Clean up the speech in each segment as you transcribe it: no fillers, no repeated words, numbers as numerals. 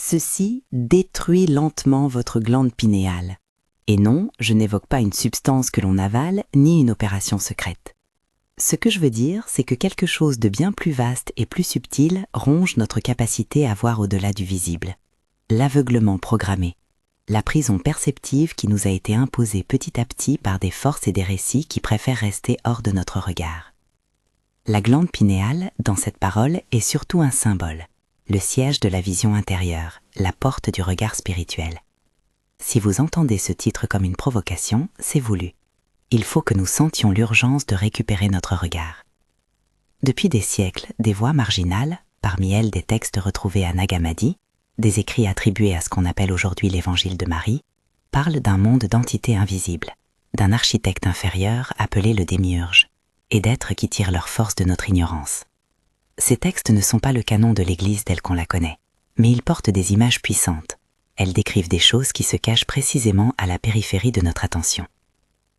Ceci détruit lentement votre glande pinéale. Et non, je n'évoque pas une substance que l'on avale, ni une opération secrète. Ce que je veux dire, c'est que quelque chose de bien plus vaste et plus subtil ronge notre capacité à voir au-delà du visible. L'aveuglement programmé. La prison perceptive qui nous a été imposée petit à petit par des forces et des récits qui préfèrent rester hors de notre regard. La glande pinéale, dans cette parole, est surtout un symbole, le siège de la vision intérieure, la porte du regard spirituel. Si vous entendez ce titre comme une provocation, c'est voulu. Il faut que nous sentions l'urgence de récupérer notre regard. Depuis des siècles, des voix marginales, parmi elles des textes retrouvés à Nag Hammadi, des écrits attribués à ce qu'on appelle aujourd'hui l'évangile de Marie, parlent d'un monde d'entités invisibles, d'un architecte inférieur appelé le démiurge, et d'êtres qui tirent leur force de notre ignorance. Ces textes ne sont pas le canon de l'Église telle qu'on la connaît, mais ils portent des images puissantes. Elles décrivent des choses qui se cachent précisément à la périphérie de notre attention.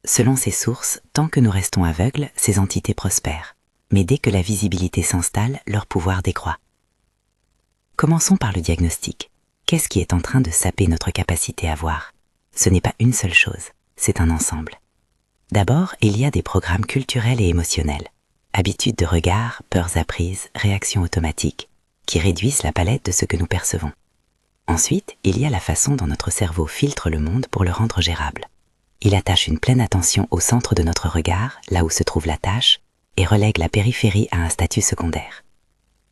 Selon ces sources, tant que nous restons aveugles, ces entités prospèrent. Mais dès que la visibilité s'installe, leur pouvoir décroît. Commençons par le diagnostic. Qu'est-ce qui est en train de saper notre capacité à voir? Ce n'est pas une seule chose, c'est un ensemble. D'abord, il y a des programmes culturels et émotionnels. Habitudes de regard, peurs apprises, réactions automatiques, qui réduisent la palette de ce que nous percevons. Ensuite, il y a la façon dont notre cerveau filtre le monde pour le rendre gérable. Il attache une pleine attention au centre de notre regard, là où se trouve la tâche, et relègue la périphérie à un statut secondaire.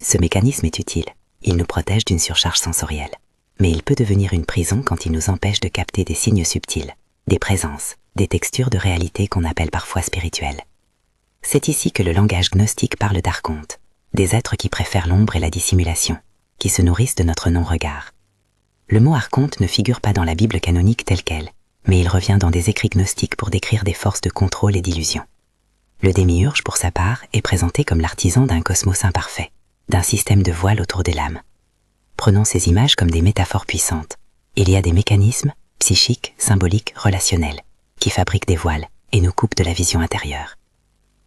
Ce mécanisme est utile, il nous protège d'une surcharge sensorielle. Mais il peut devenir une prison quand il nous empêche de capter des signes subtils, des présences, des textures de réalité qu'on appelle parfois spirituelles. C'est ici que le langage gnostique parle d'archontes, des êtres qui préfèrent l'ombre et la dissimulation, qui se nourrissent de notre non-regard. Le mot archonte ne figure pas dans la Bible canonique telle qu'elle, mais il revient dans des écrits gnostiques pour décrire des forces de contrôle et d'illusion. Le démiurge, pour sa part, est présenté comme l'artisan d'un cosmos imparfait, d'un système de voile autour des lames. Prenons ces images comme des métaphores puissantes. Il y a des mécanismes, psychiques, symboliques, relationnels, qui fabriquent des voiles et nous coupent de la vision intérieure.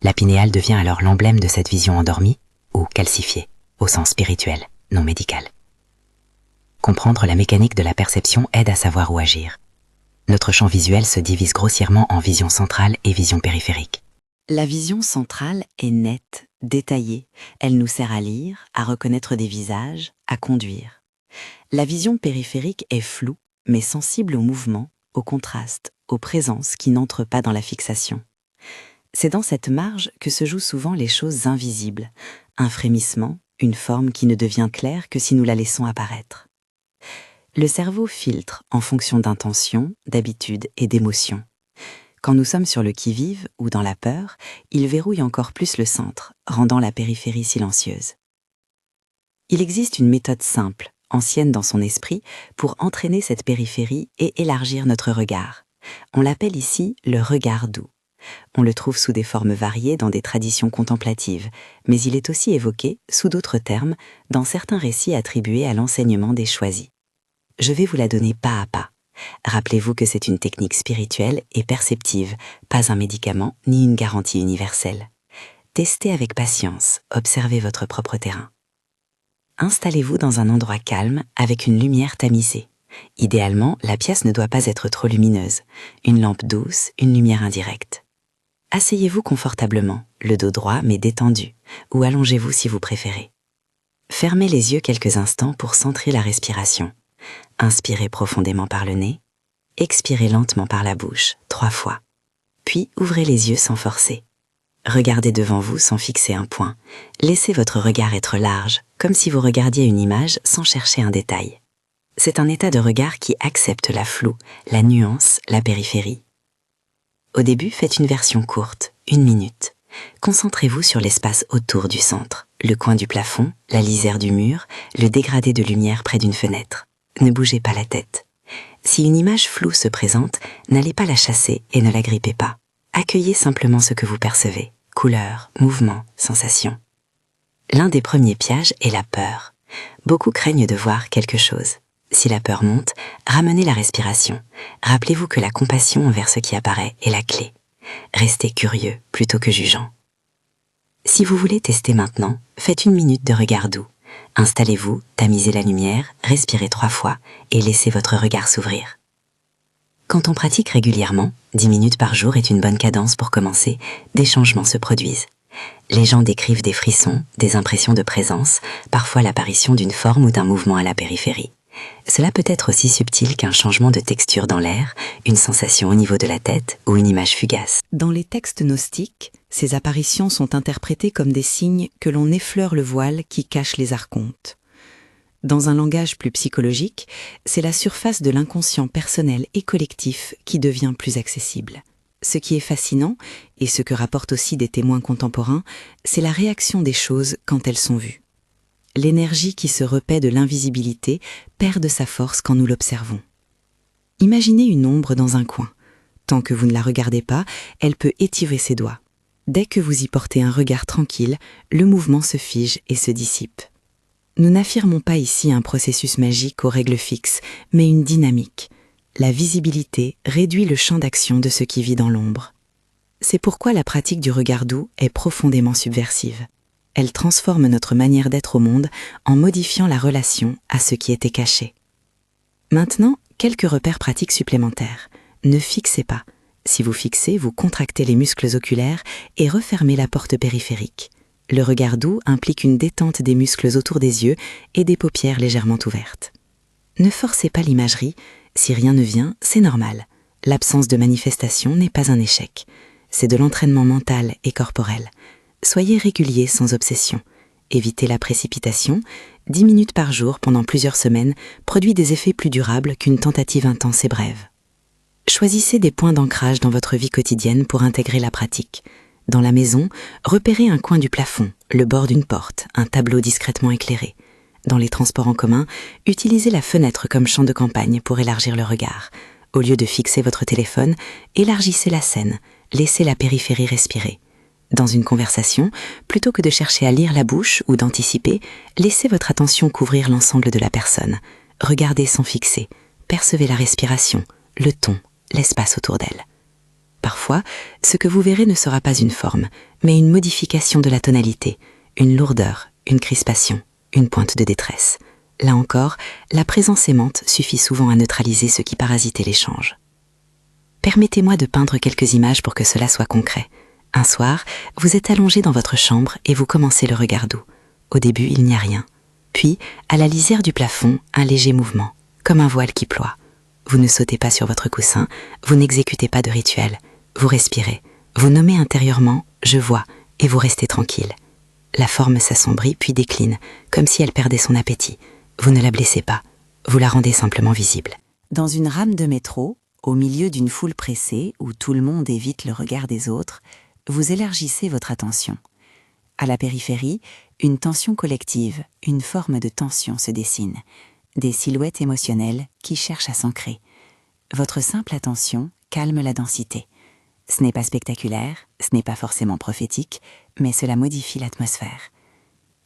La pinéale devient alors l'emblème de cette vision endormie, ou calcifiée, au sens spirituel, non médical. Comprendre la mécanique de la perception aide à savoir où agir. Notre champ visuel se divise grossièrement en vision centrale et vision périphérique. La vision centrale est nette, détaillée. Elle nous sert à lire, à reconnaître des visages, à conduire. La vision périphérique est floue, mais sensible au mouvement, au contraste, aux présences qui n'entrent pas dans la fixation. C'est dans cette marge que se jouent souvent les choses invisibles, un frémissement, une forme qui ne devient claire que si nous la laissons apparaître. Le cerveau filtre en fonction d'intentions, d'habitudes et d'émotions. Quand nous sommes sur le qui-vive ou dans la peur, il verrouille encore plus le centre, rendant la périphérie silencieuse. Il existe une méthode simple, ancienne dans son esprit, pour entraîner cette périphérie et élargir notre regard. On l'appelle ici le regard doux. On le trouve sous des formes variées dans des traditions contemplatives, mais il est aussi évoqué, sous d'autres termes, dans certains récits attribués à l'enseignement des choisis. Je vais vous la donner pas à pas. Rappelez-vous que c'est une technique spirituelle et perceptive, pas un médicament ni une garantie universelle. Testez avec patience, observez votre propre terrain. Installez-vous dans un endroit calme avec une lumière tamisée. Idéalement, la pièce ne doit pas être trop lumineuse. Une lampe douce, une lumière indirecte. Asseyez-vous confortablement, le dos droit mais détendu, ou allongez-vous si vous préférez. Fermez les yeux quelques instants pour centrer la respiration. Inspirez profondément par le nez, expirez lentement par la bouche, 3 fois. Puis ouvrez les yeux sans forcer. Regardez devant vous sans fixer un point. Laissez votre regard être large, comme si vous regardiez une image sans chercher un détail. C'est un état de regard qui accepte la floue, la nuance, la périphérie. Au début, faites une version courte, 1 minute. Concentrez-vous sur l'espace autour du centre, le coin du plafond, la lisière du mur, le dégradé de lumière près d'une fenêtre. Ne bougez pas la tête. Si une image floue se présente, n'allez pas la chasser et ne la grippez pas. Accueillez simplement ce que vous percevez, couleurs, mouvements, sensations. L'un des premiers pièges est la peur. Beaucoup craignent de voir quelque chose. Si la peur monte, ramenez la respiration. Rappelez-vous que la compassion envers ce qui apparaît est la clé. Restez curieux plutôt que jugeant. Si vous voulez tester maintenant, faites 1 minute de regard doux. Installez-vous, tamisez la lumière, respirez 3 fois et laissez votre regard s'ouvrir. Quand on pratique régulièrement, 10 minutes par jour est une bonne cadence pour commencer, des changements se produisent. Les gens décrivent des frissons, des impressions de présence, parfois l'apparition d'une forme ou d'un mouvement à la périphérie. Cela peut être aussi subtil qu'un changement de texture dans l'air, une sensation au niveau de la tête ou une image fugace. Dans les textes gnostiques, ces apparitions sont interprétées comme des signes que l'on effleure le voile qui cache les archontes. Dans un langage plus psychologique, c'est la surface de l'inconscient personnel et collectif qui devient plus accessible. Ce qui est fascinant, et ce que rapportent aussi des témoins contemporains, c'est la réaction des choses quand elles sont vues. L'énergie qui se repaît de l'invisibilité perd de sa force quand nous l'observons. Imaginez une ombre dans un coin. Tant que vous ne la regardez pas, elle peut étirer ses doigts. Dès que vous y portez un regard tranquille, le mouvement se fige et se dissipe. Nous n'affirmons pas ici un processus magique aux règles fixes, mais une dynamique. La visibilité réduit le champ d'action de ce qui vit dans l'ombre. C'est pourquoi la pratique du regard doux est profondément subversive. Elle transforme notre manière d'être au monde en modifiant la relation à ce qui était caché. Maintenant, quelques repères pratiques supplémentaires. Ne fixez pas. Si vous fixez, vous contractez les muscles oculaires et refermez la porte périphérique. Le regard doux implique une détente des muscles autour des yeux et des paupières légèrement ouvertes. Ne forcez pas l'imagerie. Si rien ne vient, c'est normal. L'absence de manifestation n'est pas un échec. C'est de l'entraînement mental et corporel. Soyez régulier sans obsession. Évitez la précipitation. 10 minutes par jour pendant plusieurs semaines produit des effets plus durables qu'une tentative intense et brève. Choisissez des points d'ancrage dans votre vie quotidienne pour intégrer la pratique. Dans la maison, repérez un coin du plafond, le bord d'une porte, un tableau discrètement éclairé. Dans les transports en commun, utilisez la fenêtre comme champ de campagne pour élargir le regard. Au lieu de fixer votre téléphone, élargissez la scène, laissez la périphérie respirer. Dans une conversation, plutôt que de chercher à lire la bouche ou d'anticiper, laissez votre attention couvrir l'ensemble de la personne. Regardez sans fixer, percevez la respiration, le ton, l'espace autour d'elle. Parfois, ce que vous verrez ne sera pas une forme, mais une modification de la tonalité, une lourdeur, une crispation, une pointe de détresse. Là encore, la présence aimante suffit souvent à neutraliser ce qui parasitait l'échange. Permettez-moi de peindre quelques images pour que cela soit concret. Un soir, vous êtes allongé dans votre chambre et vous commencez le regard doux. Au début, il n'y a rien. Puis, à la lisière du plafond, un léger mouvement, comme un voile qui ploie. Vous ne sautez pas sur votre coussin, vous n'exécutez pas de rituel. Vous respirez, vous nommez intérieurement « je vois » et vous restez tranquille. La forme s'assombrit puis décline, comme si elle perdait son appétit. Vous ne la blessez pas, vous la rendez simplement visible. Dans une rame de métro, au milieu d'une foule pressée où tout le monde évite le regard des autres, vous élargissez votre attention. À la périphérie, une tension collective, une forme de tension se dessine. Des silhouettes émotionnelles qui cherchent à s'ancrer. Votre simple attention calme la densité. Ce n'est pas spectaculaire, ce n'est pas forcément prophétique, mais cela modifie l'atmosphère.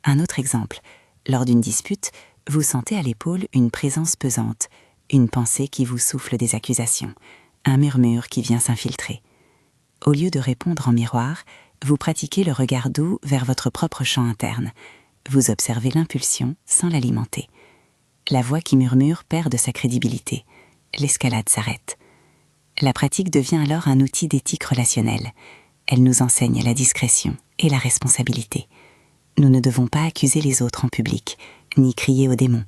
Un autre exemple, lors d'une dispute, vous sentez à l'épaule une présence pesante, une pensée qui vous souffle des accusations, un murmure qui vient s'infiltrer. Au lieu de répondre en miroir, vous pratiquez le regard doux vers votre propre champ interne. Vous observez l'impulsion sans l'alimenter. La voix qui murmure perd de sa crédibilité. L'escalade s'arrête. La pratique devient alors un outil d'éthique relationnelle. Elle nous enseigne la discrétion et la responsabilité. Nous ne devons pas accuser les autres en public, ni crier aux démons.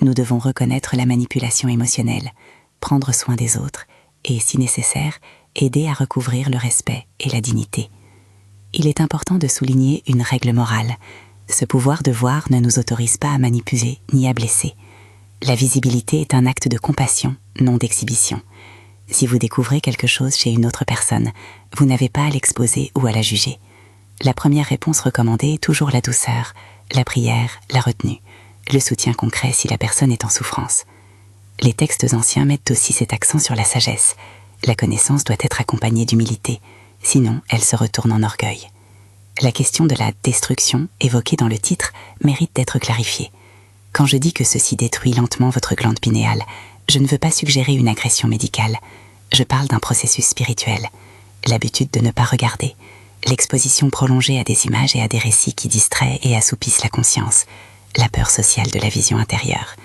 Nous devons reconnaître la manipulation émotionnelle, prendre soin des autres et, si nécessaire, aider à recouvrir le respect et la dignité. Il est important de souligner une règle morale. Ce pouvoir de voir ne nous autorise pas à manipuler ni à blesser. La visibilité est un acte de compassion, non d'exhibition. Si vous découvrez quelque chose chez une autre personne, vous n'avez pas à l'exposer ou à la juger. La première réponse recommandée est toujours la douceur, la prière, la retenue, le soutien concret si la personne est en souffrance. Les textes anciens mettent aussi cet accent sur la sagesse. La connaissance doit être accompagnée d'humilité, sinon elle se retourne en orgueil. La question de la destruction, évoquée dans le titre, mérite d'être clarifiée. Quand je dis que ceci détruit lentement votre glande pinéale, je ne veux pas suggérer une agression médicale. Je parle d'un processus spirituel. L'habitude de ne pas regarder. L'exposition prolongée à des images et à des récits qui distraient et assoupissent la conscience. la peur sociale de la vision intérieure.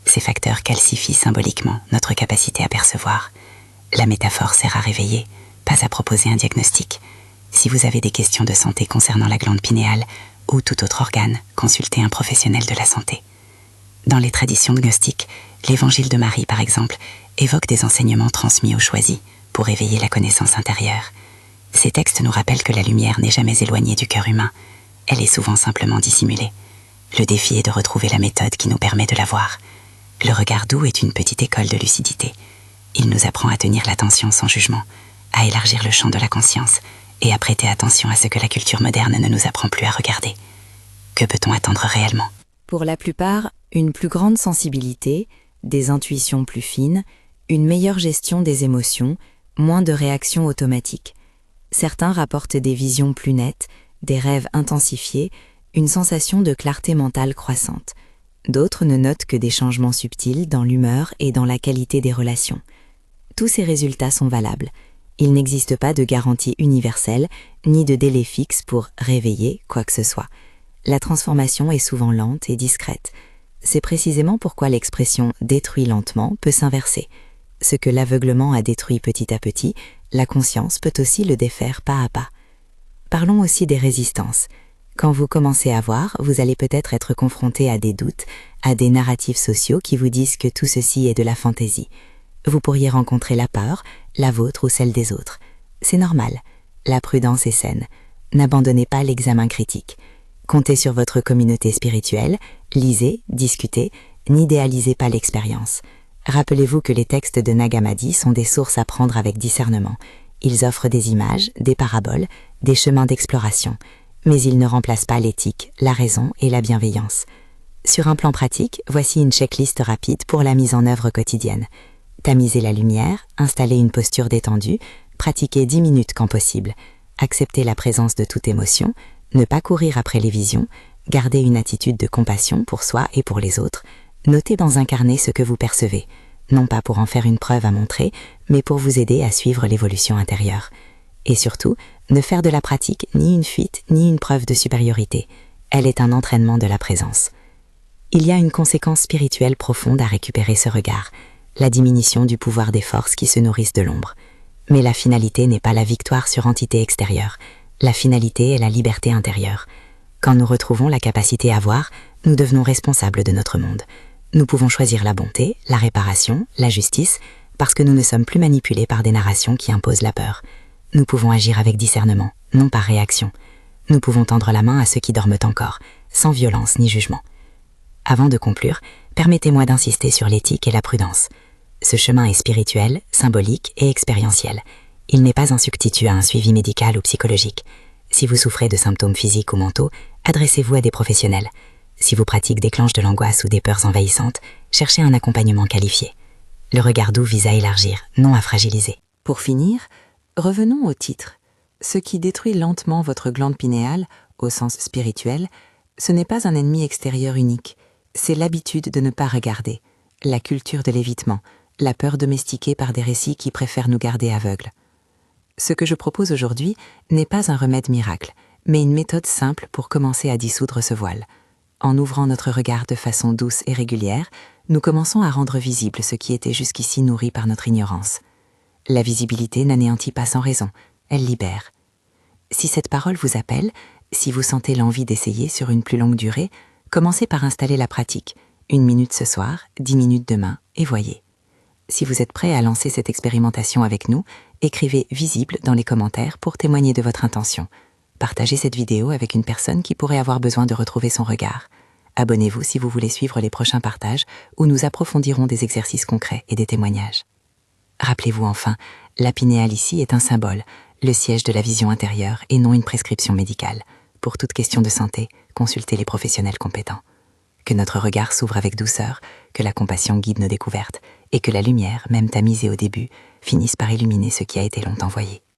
Ces facteurs calcifient symboliquement notre capacité à percevoir. La métaphore sert à réveiller, pas à proposer un diagnostic. Si vous avez des questions de santé concernant la glande pinéale ou tout autre organe, consultez un professionnel de la santé. Dans les traditions gnostiques, l'évangile de Marie, par exemple, évoque des enseignements transmis aux choisis pour éveiller la connaissance intérieure. Ces textes nous rappellent que la lumière n'est jamais éloignée du cœur humain. Elle est souvent simplement dissimulée. Le défi est de retrouver la méthode qui nous permet de la voir. Le regard doux est une petite école de lucidité. Il nous apprend à tenir l'attention sans jugement, à élargir le champ de la conscience et à prêter attention à ce que la culture moderne ne nous apprend plus à regarder. Que peut-on attendre réellement ? Pour la plupart, une plus grande sensibilité, des intuitions plus fines, une meilleure gestion des émotions, moins de réactions automatiques. Certains rapportent des visions plus nettes, des rêves intensifiés, une sensation de clarté mentale croissante. D'autres ne notent que des changements subtils dans l'humeur et dans la qualité des relations. Tous ces résultats sont valables. Il n'existe pas de garantie universelle, ni de délai fixe pour réveiller quoi que ce soit. La transformation est souvent lente et discrète. C'est précisément pourquoi l'expression « détruit lentement » peut s'inverser. Ce que l'aveuglement a détruit petit à petit, la conscience peut aussi le défaire pas à pas. Parlons aussi des résistances. Quand vous commencez à voir, vous allez peut-être être confronté à des doutes, à des narratifs sociaux qui vous disent que tout ceci est de la fantaisie. Vous pourriez rencontrer la peur, la vôtre ou celle des autres. C'est normal. La prudence est saine. N'abandonnez pas l'examen critique. Comptez sur votre communauté spirituelle, lisez, discutez, n'idéalisez pas l'expérience. Rappelez-vous que les textes de Nag Hammadi sont des sources à prendre avec discernement. Ils offrent des images, des paraboles, des chemins d'exploration, mais ils ne remplacent pas l'éthique, la raison et la bienveillance. Sur un plan pratique, voici une checklist rapide pour la mise en œuvre quotidienne. Tamiser la lumière, installer une posture détendue, pratiquer 10 minutes quand possible, accepter la présence de toute émotion, ne pas courir après les visions, garder une attitude de compassion pour soi et pour les autres, notez dans un carnet ce que vous percevez, non pas pour en faire une preuve à montrer, mais pour vous aider à suivre l'évolution intérieure. Et surtout, ne faire de la pratique ni une fuite ni une preuve de supériorité. Elle est un entraînement de la présence. Il y a une conséquence spirituelle profonde à récupérer ce regard, la diminution du pouvoir des forces qui se nourrissent de l'ombre. Mais la finalité n'est pas la victoire sur entité extérieure. La finalité est la liberté intérieure. Quand nous retrouvons la capacité à voir, nous devenons responsables de notre monde. Nous pouvons choisir la bonté, la réparation, la justice, parce que nous ne sommes plus manipulés par des narrations qui imposent la peur. Nous pouvons agir avec discernement, non par réaction. Nous pouvons tendre la main à ceux qui dorment encore, sans violence ni jugement. Avant de conclure, permettez-moi d'insister sur l'éthique et la prudence. Ce chemin est spirituel, symbolique et expérientiel. Il n'est pas un substitut à un suivi médical ou psychologique. Si vous souffrez de symptômes physiques ou mentaux, adressez-vous à des professionnels. Si vos pratiques déclenchent de l'angoisse ou des peurs envahissantes, cherchez un accompagnement qualifié. Le regard doux vise à élargir, non à fragiliser. Pour finir, revenons au titre. Ce qui détruit lentement votre glande pinéale, au sens spirituel, ce n'est pas un ennemi extérieur unique. C'est l'habitude de ne pas regarder, la culture de l'évitement, la peur domestiquée par des récits qui préfèrent nous garder aveugles. Ce que je propose aujourd'hui n'est pas un remède miracle, mais une méthode simple pour commencer à dissoudre ce voile. En ouvrant notre regard de façon douce et régulière, nous commençons à rendre visible ce qui était jusqu'ici nourri par notre ignorance. La visibilité n'anéantit pas sans raison, elle libère. Si cette parole vous appelle, si vous sentez l'envie d'essayer sur une plus longue durée, commencez par installer la pratique, 1 minute ce soir, 10 minutes demain, et voyez. Si vous êtes prêt à lancer cette expérimentation avec nous, écrivez « visible » dans les commentaires pour témoigner de votre intention. Partagez cette vidéo avec une personne qui pourrait avoir besoin de retrouver son regard. Abonnez-vous si vous voulez suivre les prochains partages où nous approfondirons des exercices concrets et des témoignages. Rappelez-vous enfin, la pinéale ici est un symbole, le siège de la vision intérieure et non une prescription médicale. Pour toute question de santé, consultez les professionnels compétents. Que notre regard s'ouvre avec douceur, que la compassion guide nos découvertes et que la lumière, même tamisée au début, finisse par illuminer ce qui a été longtemps voyé.